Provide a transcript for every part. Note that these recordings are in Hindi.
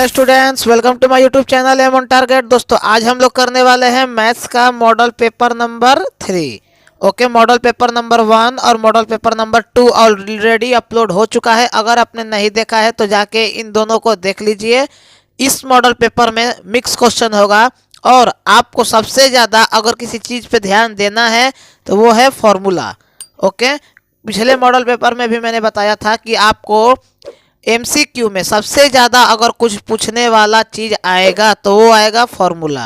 Hello students, welcome to my YouTube channel aim on target. दोस्तों आज हम लोग करने वाले हैं मैथ्स का model paper number 3। Okay, model paper number 1 और model paper number 2 already upload हो चुका है। अगर आपने नहीं देखा है तो जाके इन दोनों को देख लीजिए। इस मॉडल पेपर में मिक्स क्वेश्चन होगा और आपको सबसे ज़्यादा अगर किसी चीज़ पे ध्यान देना है तो वो है फॉर्मूला। ओके, पिछले मॉडल पेपर में भी मैंने बताया था कि आपको एमसीक्यू में सबसे ज़्यादा अगर कुछ पूछने वाला चीज़ आएगा तो वो आएगा फॉर्मूला।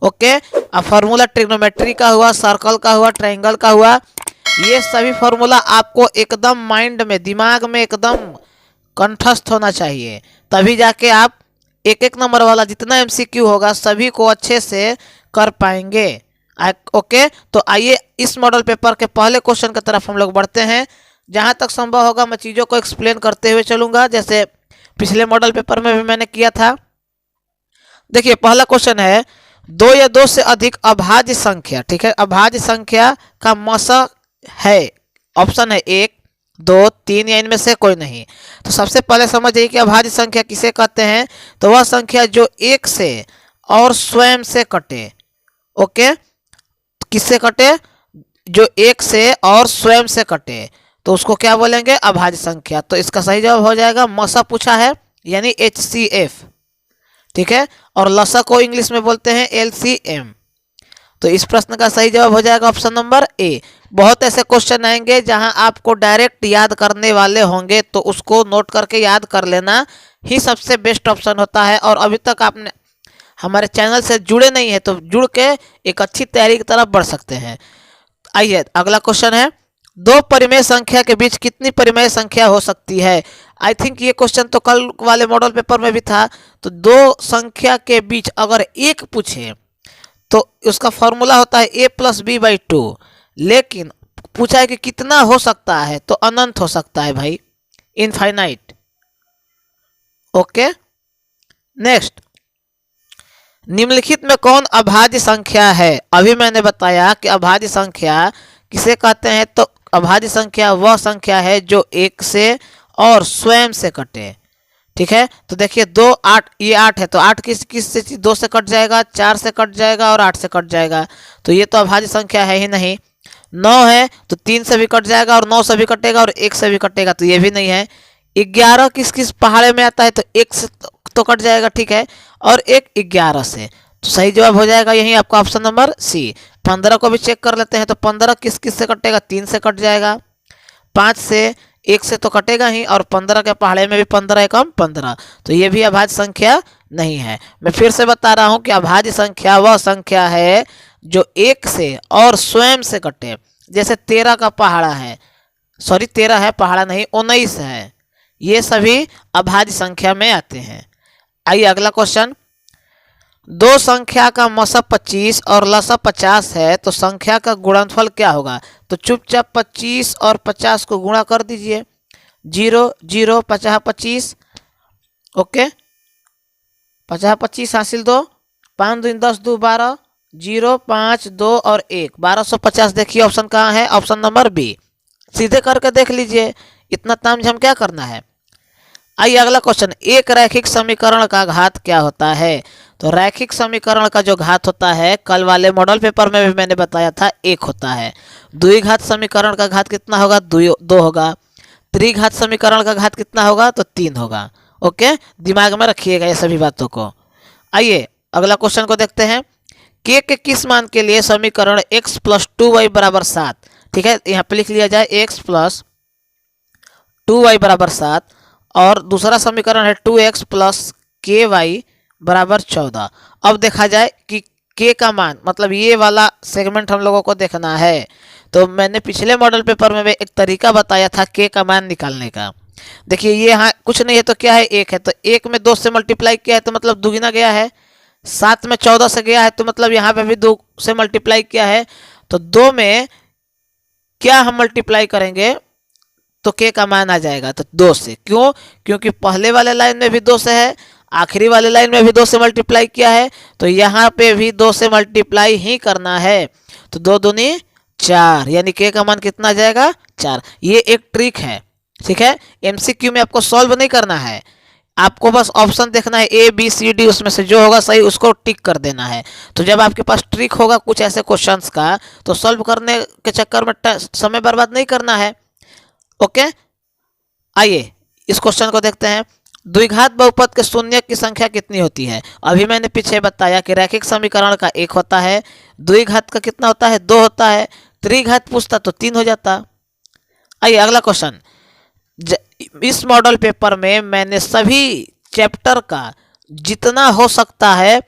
ओके, अब फार्मूला ट्रिग्नोमेट्री का हुआ, सर्कल का हुआ, ट्रायंगल का हुआ, ये सभी फार्मूला आपको एकदम माइंड में, दिमाग में एकदम कंठस्थ होना चाहिए, तभी जाके आप एक एक नंबर वाला जितना एमसीक्यू होगा सभी को अच्छे से कर पाएंगे। ओके, तो आइए इस मॉडल पेपर के पहले क्वेश्चन की तरफ हम लोग बढ़ते हैं। जहाँ तक संभव होगा मैं चीज़ों को एक्सप्लेन करते हुए चलूँगा, जैसे पिछले मॉडल पेपर में भी मैंने किया था। देखिए पहला क्वेश्चन है, 2 या 2 से अधिक अभाज्य संख्या, ठीक है, अभाज्य संख्या का मसा है। ऑप्शन है 1, 2, 3 या इनमें से कोई नहीं। तो सबसे पहले समझिए कि अभाज्य संख्या किसे कहते हैं। तो वह संख्या जो 1 से और स्वयं से कटे। ओके, किससे कटे? जो 1 से और स्वयं से कटे तो उसको क्या बोलेंगे? अभाज्य संख्या। तो इसका सही जवाब हो जाएगा, मसा पूछा है यानी HCF, ठीक है, और लसा को इंग्लिश में बोलते हैं LCM। तो इस प्रश्न का सही जवाब हो जाएगा ऑप्शन नंबर ए। बहुत ऐसे क्वेश्चन आएंगे जहां आपको डायरेक्ट याद करने वाले होंगे तो उसको नोट करके याद कर लेना ही सबसे बेस्ट ऑप्शन होता है। और अभी तक आपने हमारे चैनल से जुड़े नहीं है तो जुड़ के एक अच्छी तैयारी की तरफ बढ़ सकते हैं। आइए अगला क्वेश्चन है, 2 परिमेय संख्या के बीच कितनी परिमेय संख्या हो सकती है? आई थिंक ये क्वेश्चन तो कल वाले मॉडल पेपर में भी था। तो 2 संख्या के बीच अगर एक पूछे तो उसका फॉर्मूला होता है a+b/2, लेकिन पूछा है कि कितना हो सकता है तो अनंत हो सकता है भाई, इनफाइनाइट। ओके, नेक्स्ट, निम्नलिखित में कौन अभाज्य संख्या है? अभी मैंने बताया कि अभाज्य संख्या किसे कहते हैं। तो अभाज्य संख्या वह संख्या है जो 1 से और स्वयं से कटे, ठीक है। तो देखिए 2, 8, ये 8 है तो 8 किस से 2 से कट जाएगा, 4 से कट जाएगा और 8 से कट जाएगा, तो ये तो अभाज्य संख्या है ही नहीं। 9 है तो 3 से भी कट जाएगा और 9 से भी कटेगा और 1 से भी कटेगा, तो ये भी नहीं है। 11 किस किस पहाड़े में आता है? तो 1 से तो कट जाएगा, ठीक है, और एक 11 से। तो सही जवाब हो जाएगा यही आपका ऑप्शन नंबर सी। 15 को भी चेक कर लेते हैं तो 15 किस किस से कटेगा? 3 से कट जाएगा, 5 से, 1 से तो कटेगा ही, और 15 के पहाड़े में भी 15 एकम 15, तो ये भी अभाज्य संख्या नहीं है। मैं फिर से बता रहा हूं कि अभाज्य संख्या वह संख्या है जो 1 से और स्वयं से कटे। जैसे 13 का पहाड़ा है, सॉरी 13 है, पहाड़ा नहीं, 19 है, ये सभी अभाज्य संख्या में आते हैं। आइए अगला क्वेश्चन, 2 संख्या का मसा 25 और लसा 50 है तो संख्या का गुणनफल क्या होगा? तो चुपचाप 25 और 50 को गुणा कर दीजिए, 0 0 50 25। ओके, 50 25 हासिल 2, 5 दूनी 10 2 12, 0 5 2 और 1, 1250। देखिए ऑप्शन कहाँ है? Option number B. सीधे करके देख लीजिए, इतना तामझाम क्या करना है। आइए अगला क्वेश्चन, एक रैखिक समीकरण का घात क्या होता है? तो रैखिक समीकरण का जो घात होता है कल वाले मॉडल पेपर में भी मैंने बताया था, 1 होता है। द्विघात समीकरण का घात कितना होगा? 2 होगा। त्रिघात समीकरण का घात कितना होगा? तो 3 होगा। ओके, दिमाग में रखिएगा ये सभी बातों को। आइए अगला क्वेश्चन को देखते हैं, के किस मान के लिए समीकरण x + 2y = 7, ठीक है, यहाँ पे लिख लिया जाए x + 2y = 7, और दूसरा समीकरण है 2x + ky = 14। अब देखा जाए कि k का मान, मतलब ये वाला सेगमेंट हम लोगों को देखना है। तो मैंने पिछले मॉडल पेपर में एक तरीका बताया था k का मान निकालने का। देखिए ये यहाँ कुछ नहीं है तो क्या है? 1 है, तो 1 में 2 से मल्टीप्लाई किया है तो मतलब दुगुना गया है, 7 में 14 से गया है तो मतलब यहाँ पे भी 2 से मल्टीप्लाई किया है, तो 2 में क्या हम मल्टीप्लाई करेंगे तो k का मान आ जाएगा तो 2 से। क्यों? क्योंकि पहले वाले लाइन में भी 2 से है, आखिरी वाले लाइन में भी 2 से मल्टीप्लाई किया है, तो यहाँ पे भी 2 से मल्टीप्लाई ही करना है। तो 2 दूनी 4, यानी k का मान कितना आ जाएगा? 4। ये एक ट्रिक है, ठीक है, एमसीक्यू में आपको सॉल्व नहीं करना है, आपको बस ऑप्शन देखना है ए बी सी डी, उसमें से जो होगा सही उसको टिक कर देना है। तो जब आपके पास ट्रिक होगा कुछ ऐसे क्वेश्चंस का, तो सॉल्व करने के चक्कर में समय बर्बाद नहीं करना है। ओके, आइए इस क्वेश्चन को देखते हैं। द्विघात बहुपद के शून्य की संख्या कितनी होती है? अभी मैंने पीछे बताया कि रैखिक समीकरण का एक होता है, द्विघात का कितना होता है? 2 होता है, त्रिघात पूछता तो 3 हो जाता। आइए अगला क्वेश्चन। इस मॉडल पेपर में मैंने सभी चैप्टर का जितना हो सकता है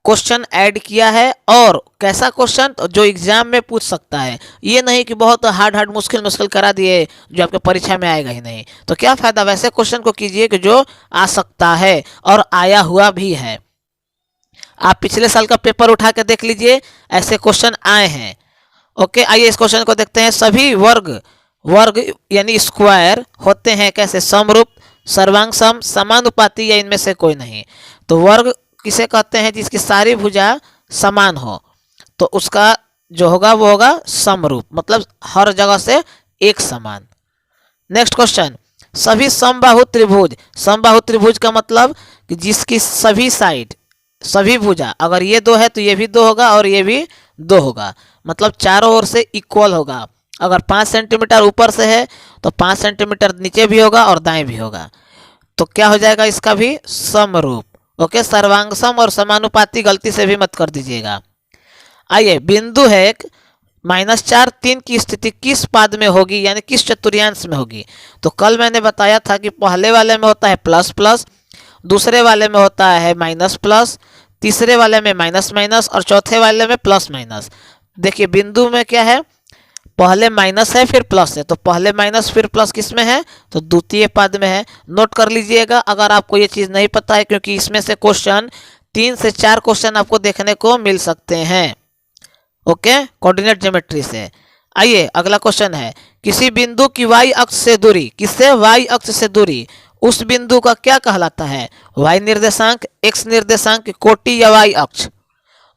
क्वेश्चन ऐड किया है, और कैसा क्वेश्चन जो एग्जाम में पूछ सकता है। ये नहीं कि बहुत हार्ड मुश्किल मुश्किल करा दिए जो आपके परीक्षा में आएगा ही नहीं। तो क्या फायदा, वैसे क्वेश्चन को कीजिए कि जो आ सकता है और आया हुआ भी है। आप पिछले साल का पेपर उठा के देख लीजिए, ऐसे क्वेश्चन आए हैं। ओके, आइए इस क्वेश्चन को देखते हैं। सभी वर्ग यानी स्क्वायर होते हैं कैसे? समरूप, सर्वांग सम, समानुपाती या इनमें से कोई नहीं। तो वर्ग किसे कहते हैं? जिसकी सारी भुजा समान हो, तो उसका जो होगा वो होगा समरूप, मतलब हर जगह से एक समान। Next question. सभी समबाहु त्रिभुज, समबाहु त्रिभुज का मतलब कि जिसकी सभी साइड, सभी भुजा, अगर ये 2 है तो ये भी 2 होगा और ये भी 2 होगा, मतलब चारों ओर से इक्वल होगा। अगर 5 सेंटीमीटर ऊपर से है तो 5 सेंटीमीटर नीचे भी होगा और दाएं भी होगा, तो क्या हो जाएगा इसका भी? समरूप। ओके, सर्वांगसम और समानुपाती गलती से भी मत कर दीजिएगा। आइए, बिंदु है -4 3 की स्थिति किस पाद में होगी, यानी किस चतुर्थांश में होगी? तो कल मैंने बताया था कि पहले वाले में होता है प्लस प्लस, दूसरे वाले में होता है माइनस प्लस, तीसरे वाले में माइनस माइनस और चौथे वाले में प्लस माइनस। देखिए बिंदु में क्या है, पहले माइनस है फिर प्लस है, तो पहले माइनस फिर प्लस किस में है? तो द्वितीय पद में है। नोट कर लीजिएगा अगर आपको ये चीज़ नहीं पता है, क्योंकि इसमें से क्वेश्चन 3 से 4 क्वेश्चन आपको देखने को मिल सकते हैं। ओके, कोऑर्डिनेट ज्योमेट्री से। आइए अगला क्वेश्चन है। किसी बिंदु की वाई अक्ष से दूरी, किससे? वाई अक्ष से दूरी, उस बिंदु का क्या कहलाता है? वाई निर्देशांक, एक्स निर्देशांक, कोटि या वाई अक्ष?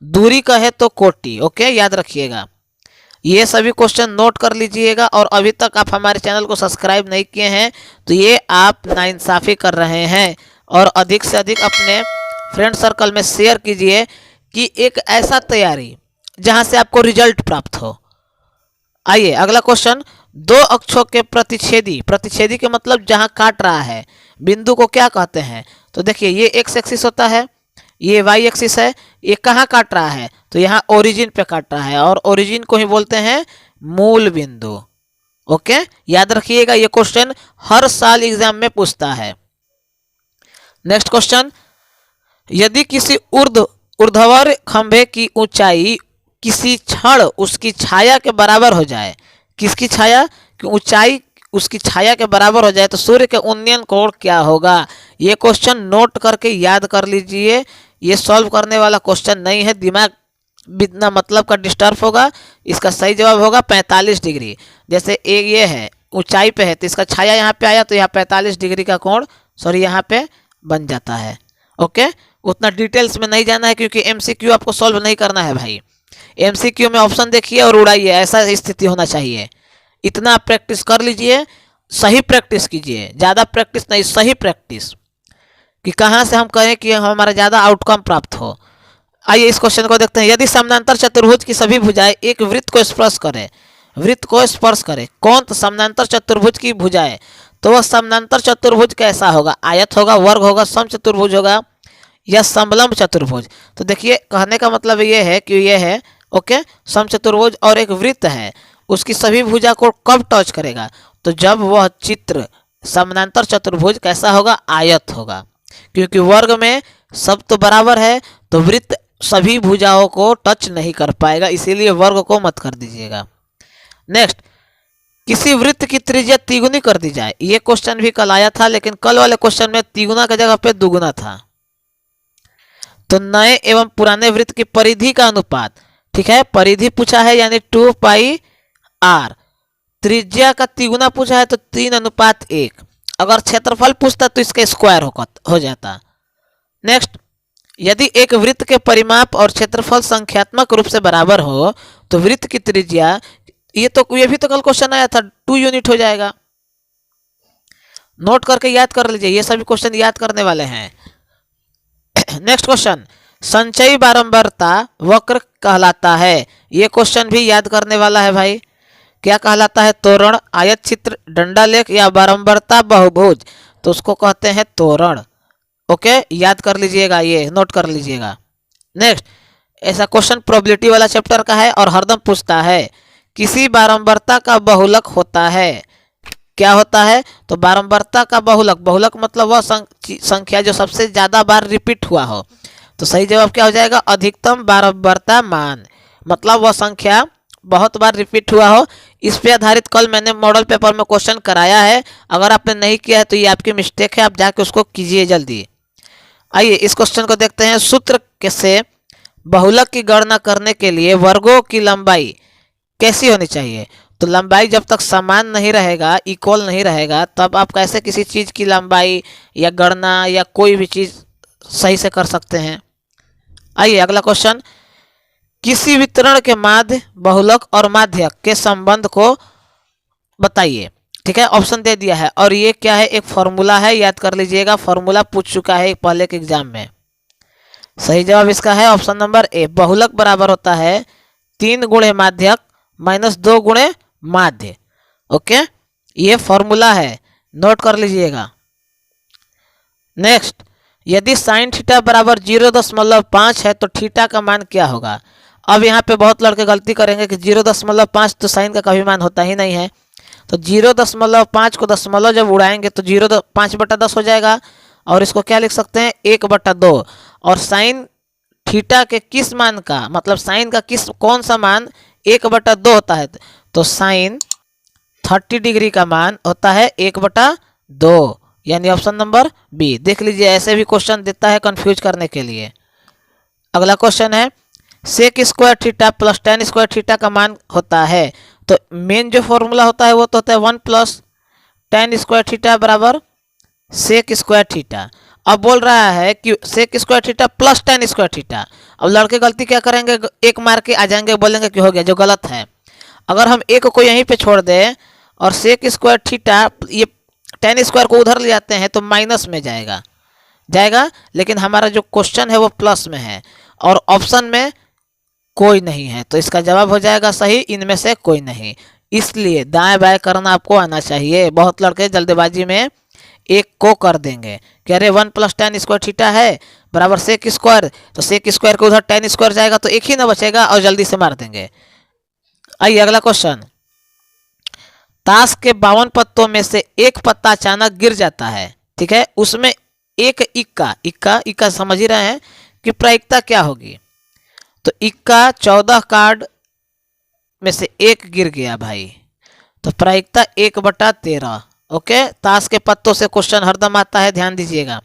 दूरी कहे तो कोटि। ओके, याद रखिएगा। ये सभी क्वेश्चन नोट कर लीजिएगा, और अभी तक आप हमारे चैनल को सब्सक्राइब नहीं किए हैं तो ये आप नाइंसाफ़ी कर रहे हैं। और अधिक से अधिक अपने फ्रेंड सर्कल में शेयर कीजिए कि एक ऐसा तैयारी जहां से आपको रिजल्ट प्राप्त हो। आइए अगला क्वेश्चन। 2 अक्षों के प्रतिच्छेदी, प्रतिच्छेदी के मतलब जहां काट रहा है, बिंदु को क्या कहते हैं? तो देखिए ये एक्स एक्सिस होता है, ये वाई एक्सिस है, ये कहाँ काट रहा है? तो यहाँ ओरिजिन पे काट रहा है, और ओरिजिन को ही बोलते हैं मूल बिंदु। ओके, याद रखिएगा, ये क्वेश्चन हर साल एग्जाम में पूछता है। Next question. यदि किसी ऊर्ध्वाधर खंभे की ऊंचाई किसी क्षण उसकी छाया के बराबर हो जाए, किसकी छाया की ऊंचाई उसकी छाया के बराबर हो जाए, तो सूर्य के उन्नयन कोण क्या होगा? ये क्वेश्चन नोट करके याद कर लीजिए। ये सॉल्व करने वाला क्वेश्चन नहीं है, दिमाग बिना मतलब का डिस्टर्ब होगा। इसका सही जवाब होगा 45 डिग्री। जैसे एक ये है ऊंचाई पे है तो इसका छाया यहाँ पे आया तो यहाँ 45 डिग्री का कोण यहाँ पे बन जाता है। ओके, उतना डिटेल्स में नहीं जाना है, क्योंकि एमसीक्यू आपको सॉल्व नहीं करना है भाई। एमसीक्यू में ऑप्शन देखिए और उड़ाइए, ऐसा स्थिति होना चाहिए। इतना आप प्रैक्टिस कर लीजिए, सही प्रैक्टिस कीजिए, ज़्यादा प्रैक्टिस नहीं, सही प्रैक्टिस, कि कहाँ से हम कहें कि हमारा ज़्यादा आउटकम प्राप्त हो। आइए इस क्वेश्चन को देखते हैं। यदि समानांतर चतुर्भुज की सभी भुजाएं एक वृत्त को स्पर्श करें, वृत्त को स्पर्श करें, कौन? तो समानांतर चतुर्भुज की भुजाएं, तो वह समानांतर चतुर्भुज कैसा होगा? आयत होगा, वर्ग होगा, समचतुर्भुज होगा या समलंब चतुर्भुज? तो देखिए कहने का मतलब ये है कि ये है ओके समचतुर्भुज और एक वृत्त है, उसकी सभी भुजा को कब टच करेगा? तो जब वह चित्र समानांतर चतुर्भुज कैसा होगा? आयत होगा, क्योंकि वर्ग में सब तो बराबर है, तो वृत्त सभी भुजाओं को टच नहीं कर पाएगा, इसीलिए वर्ग को मत कर दीजिएगा। नेक्स्ट, किसी वृत्त की त्रिज्या तिगुनी कर दी जाए। ये क्वेश्चन भी कल आया था, लेकिन कल वाले क्वेश्चन में तिगुना की जगह पे दुगुना था। तो नए एवं पुराने वृत्त की परिधि का अनुपात, ठीक है, परिधि पूछा है यानी 2πr, त्रिज्या का तिगुना पूछा है तो 3:1। अगर क्षेत्रफल पूछता तो इसका स्क्वायर हो जाता। नेक्स्ट, यदि एक वृत्त के परिमाप और क्षेत्रफल संख्यात्मक रूप से बराबर हो तो वृत्त की त्रिज्या, ये भी तो कल क्वेश्चन आया था, 2 यूनिट हो जाएगा। नोट करके याद कर लीजिए, ये सभी क्वेश्चन याद करने वाले हैं। नेक्स्ट क्वेश्चन, संचयी बारंबारता वक्र कहलाता है। ये क्वेश्चन भी याद करने वाला है भाई। क्या कहलाता है? तोरण, आयत चित्र, डंडालेख या बारंबारता बहुभुज, तो उसको कहते हैं तोरण। ओके, याद कर लीजिएगा, ये नोट कर लीजिएगा। नेक्स्ट, ऐसा क्वेश्चन प्रोबेबिलिटी वाला चैप्टर का है और हरदम पूछता है, किसी बारंबारता का बहुलक होता है। क्या होता है? तो बारंबारता का बहुलक, बहुलक मतलब वह संख्या जो सबसे ज़्यादा बार रिपीट हुआ हो। तो सही जवाब क्या हो जाएगा? अधिकतम बारंबारता मान, मतलब वह संख्या बहुत बार रिपीट हुआ हो। इस पे आधारित कल मैंने मॉडल पेपर में क्वेश्चन कराया है। अगर आपने नहीं किया है तो ये आपकी मिस्टेक है, आप जाके उसको कीजिए जल्दी। आइए इस क्वेश्चन को देखते हैं। सूत्र से बहुलक की गणना करने के लिए वर्गों की लंबाई कैसी होनी चाहिए? तो लंबाई जब तक समान नहीं रहेगा, इक्वल नहीं रहेगा, तब आप कैसे किसी चीज़ की लंबाई या गणना या कोई भी चीज़ सही से कर सकते हैं। आइए अगला क्वेश्चन, किसी वितरण के माध्य, बहुलक और माध्यक के संबंध को बताइए। ठीक है, ऑप्शन दे दिया है और ये क्या है? एक फॉर्मूला है, याद कर लीजिएगा। फॉर्मूला पूछ चुका है पहले के एग्जाम में। सही जवाब इसका है ऑप्शन नंबर ए। बहुलक बराबर होता है 3 गुणे माध्यक माइनस 2 गुणे माध्य। ओके, ये फॉर्मूला है, नोट कर लीजिएगा। नेक्स्ट, यदि साइन थीटा बराबर 0.5 है तो थीटा का मान क्या होगा? अब यहाँ पे बहुत लड़के गलती करेंगे कि 0.5 तो साइन का कभी मान होता ही नहीं है। तो 0.5 को दशमलव जब उड़ाएंगे तो 5/10 हो जाएगा और इसको क्या लिख सकते हैं? 1/2। और साइन थीटा के किस मान का, मतलब साइन का कौन सा मान 1/2 होता है? तो साइन 30 डिग्री का मान होता है 1/2, यानी ऑप्शन नंबर बी। देख लीजिए, ऐसे भी क्वेश्चन देता है कंफ्यूज करने के लिए। अगला क्वेश्चन है, sec square theta plus tan square theta का मान होता है। तो मेन जो फॉर्मूला होता है वो तो होता है 1 + tan स्क्वायर थीटा बराबर सेक स्क्वायर थीटा। अब बोल रहा है कि sec square theta plus tan square theta. अब लड़के गलती क्या करेंगे? एक मार के आ जाएंगे, बोलेंगे कि हो गया, जो गलत है। अगर हम एक को यहीं पे छोड़ दें और सेक स्क्वायर थीटा, ये tan स्क्वायर को उधर ले जाते हैं तो माइनस में जाएगा, लेकिन हमारा जो क्वेश्चन है वो प्लस में है और ऑप्शन में कोई नहीं है, तो इसका जवाब हो जाएगा सही, इनमें से कोई नहीं। इसलिए दाएं बाएं करना आपको आना चाहिए। बहुत लड़के जल्दबाजी में एक को कर देंगे कि अरे 1 + tan स्क्वायर थीटा है बराबर सेक स्क्वायर, तो सेक स्क्वायर के उधर tan स्क्वायर जाएगा तो एक ही ना बचेगा और जल्दी से मार देंगे। आइए अगला क्वेश्चन, ताश के 52 पत्तों में से एक पत्ता अचानक गिर जाता है। ठीक है, उसमें एक इक्का समझ ही रहे हैं कि प्रायिकता क्या होगी? तो इक्का 14 कार्ड में से एक गिर गया भाई, तो प्रायिकता 1/13। ओके, ताश के पत्तों से क्वेश्चन हरदम आता है, ध्यान दीजिएगा।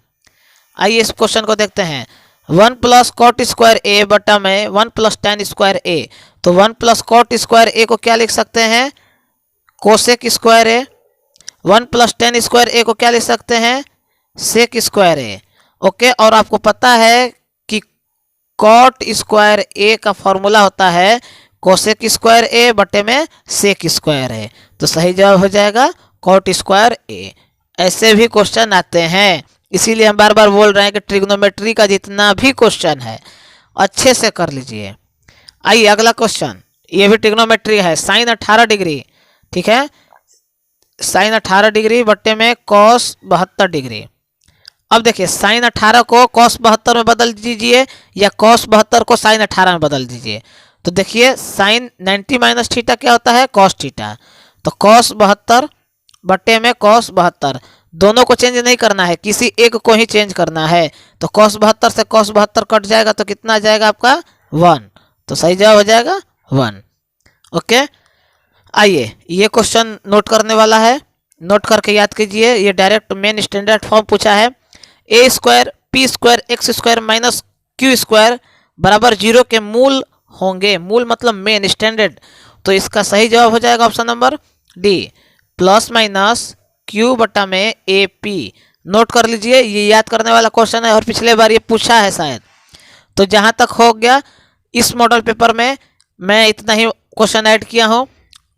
आइए इस क्वेश्चन को देखते हैं। 1 + cot स्क्वायर ए बटा में 1 + tan स्क्वायर ए। तो 1 + cot स्क्वायर ए को क्या लिख सकते हैं? कोसेक स्क्वायर ए। 1 + tan स्क्वायर ए को क्या लिख सकते हैं? सेक स्क्वायर ए। ओके, और आपको पता है कि कॉट स्क्वायर ए का फॉर्मूला होता है कोसेक स्क्वायर ए बटे में सेक स्क्वायर ए। तो सही जवाब हो जाएगा कॉट स्क्वायर ए। ऐसे भी क्वेश्चन आते हैं, इसीलिए हम बार बार बोल रहे हैं कि ट्रिग्नोमेट्री का जितना भी क्वेश्चन है अच्छे से कर लीजिए। आइए अगला क्वेश्चन, ये भी ट्रिग्नोमेट्री है। साइन 18 डिग्री, ठीक है, साइन 18 डिग्री बटे में कॉस 72 डिग्री। अब देखिए, साइन 18 को कॉस 72 में बदल दीजिए या कॉस 72 को साइन 18 में बदल दीजिए। तो देखिए, साइन 90 - थीटा क्या होता है? Cos theta. तो कॉस 72 बटे में कॉस 72, दोनों को चेंज नहीं करना है, किसी एक को ही चेंज करना है। तो कॉस 72 से कॉस 72 कट जाएगा तो कितना आ जाएगा आपका? 1। तो सही जवाब हो जाएगा 1। ओके, आइए ये क्वेश्चन नोट करने वाला है, नोट करके याद कीजिए। ये डायरेक्ट मेन स्टैंडर्ड फॉर्म पूछा है। A square P square X square minus Q square बराबर 0 के मूल होंगे। मूल मतलब मेन स्टैंडर्ड। तो इसका सही जवाब हो जाएगा ऑप्शन नंबर डी, ± क्यू बटा में ए पी। नोट कर लीजिए, ये याद करने वाला क्वेश्चन है और पिछले बार ये पूछा है शायद। तो जहाँ तक हो गया इस मॉडल पेपर में मैं इतना ही क्वेश्चन ऐड किया हूँ।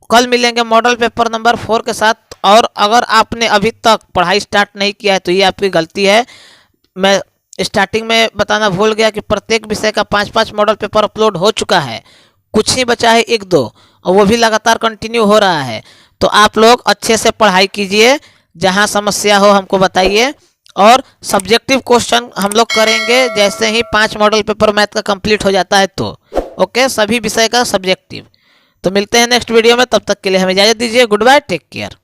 कल मिलेंगे मॉडल पेपर नंबर 4 के साथ। और अगर आपने अभी तक पढ़ाई स्टार्ट नहीं किया है तो ये आपकी गलती है। मैं स्टार्टिंग में बताना भूल गया कि प्रत्येक विषय का 5-5 मॉडल पेपर अपलोड हो चुका है, कुछ ही बचा है 1-2, और वो भी लगातार कंटिन्यू हो रहा है। तो आप लोग अच्छे से पढ़ाई कीजिए, जहाँ समस्या हो हमको बताइए, और सब्जेक्टिव क्वेश्चन हम लोग करेंगे जैसे ही 5 मॉडल पेपर मैथ का कंप्लीट हो जाता है तो। ओके, सभी विषय का सब्जेक्टिव। तो मिलते हैं नेक्स्ट वीडियो में, तब तक के लिए हमें इजाज़त दीजिए। Goodbye, take care.